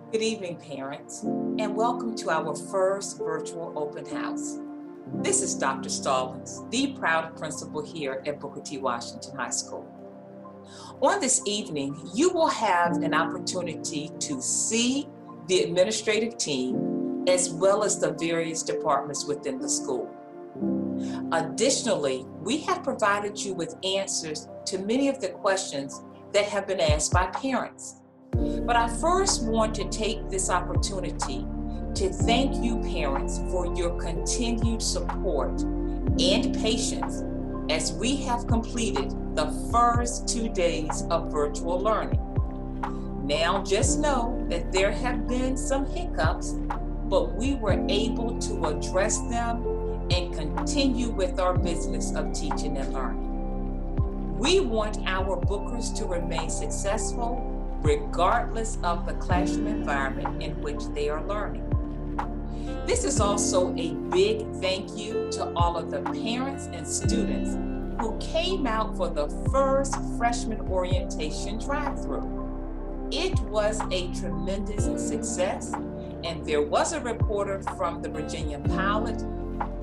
Good evening, parents, and welcome to our first virtual open house. This is Dr. Stallings, the proud principal here at Booker T. Washington High School. On this evening, you will have an opportunity to see the administrative team as well as the various departments within the school. Additionally, we have provided you with answers to many of the questions that have been asked by parents. But I first want to take this opportunity to thank you, parents, for your continued support and patience as we have completed the first 2 days of virtual learning. Now, just know that there have been some hiccups, but we were able to address them and continue with our business of teaching and learning. We want our bookers to remain successful regardless of the classroom environment in which they are learning. This is also a big thank you to all of the parents and students who came out for the first freshman orientation drive-through. It was a tremendous success, and there was a reporter from the Virginia Pilot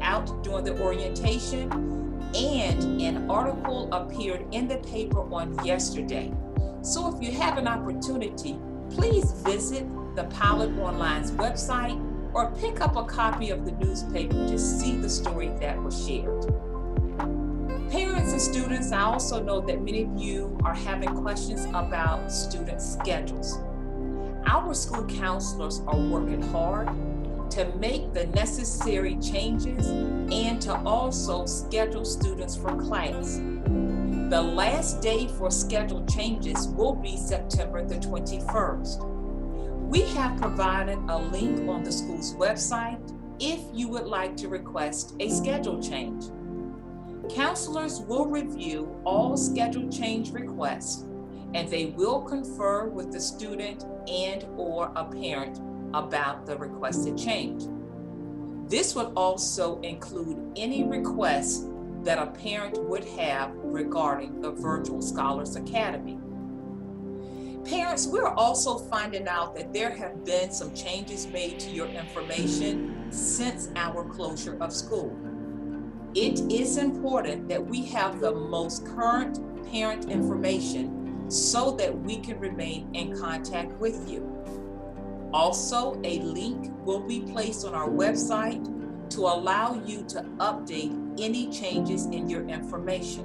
out during the orientation, and an article appeared in the paper on yesterday. So if you have an opportunity, please visit the Pilot Online's website or pick up a copy of the newspaper to see the story that was shared. Parents and students, I also know that many of you are having questions about student schedules. Our school counselors are working hard to make the necessary changes and to also schedule students for class. The last day for schedule changes will be September the 21st. We have provided a link on the school's website if you would like to request a schedule change. Counselors will review all schedule change requests, and they will confer with the student and/or a parent about the requested change. This would also include any requests that a parent would have regarding the Virtual Scholars Academy. Parents, we're also finding out that there have been some changes made to your information since our closure of school. It is important that we have the most current parent information so that we can remain in contact with you. Also, a link will be placed on our website to allow you to update any changes in your information.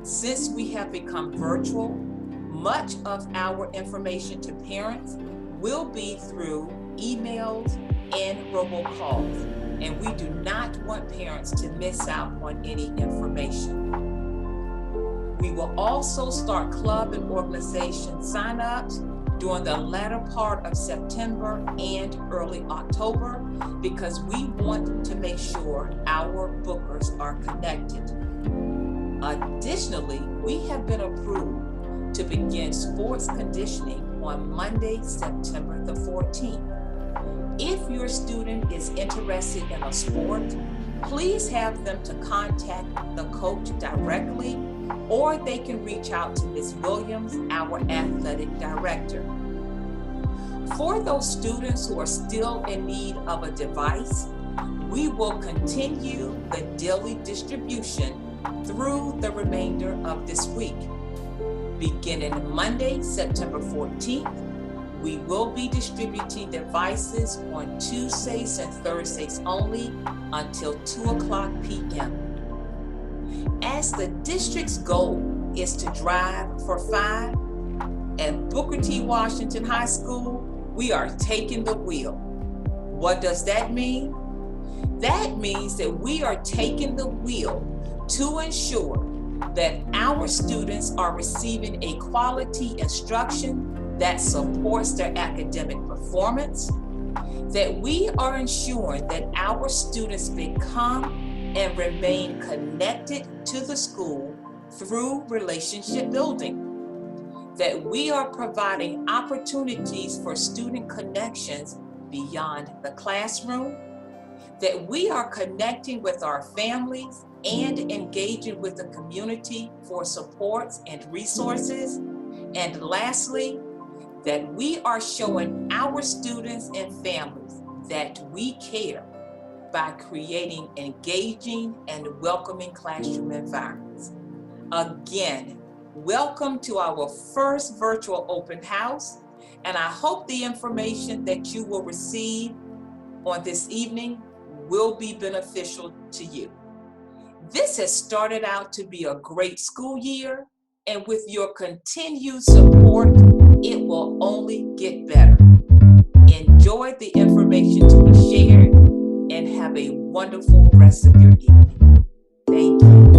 Since we have become virtual, much of our information to parents will be through emails and robocalls, and we do not want parents to miss out on any information. We will also start club and organization signups during the latter part of September and early October because we want to make sure our bookers are connected. Additionally, we have been approved to begin sports conditioning on Monday, September the 14th. If your student is interested in a sport, please have them to contact the coach directly, or they can reach out to Ms. Williams, our athletic director. For those students who are still in need of a device, we will continue the daily distribution through the remainder of this week. Beginning Monday, September 14th, we will be distributing devices on Tuesdays and Thursdays only until 2:00 p.m. As the district's goal is to drive for 5, at Booker T. Washington High School, we are taking the wheel. What does that mean? That means that we are taking the wheel to ensure that our students are receiving a quality instruction that supports their academic performance, that we are ensuring that our students become and remain connected to the school through relationship building, that we are providing opportunities for student connections beyond the classroom, that we are connecting with our families and engaging with the community for supports and resources, and lastly, that we are showing our students and families that we care by creating engaging and welcoming classroom environments. Again, welcome to our first virtual open house, and I hope the information that you will receive on this evening will be beneficial to you. This has started out to be a great school year, and with your continued support, it will only get better. Enjoy the information to be shared and have a wonderful rest of your evening. Thank you.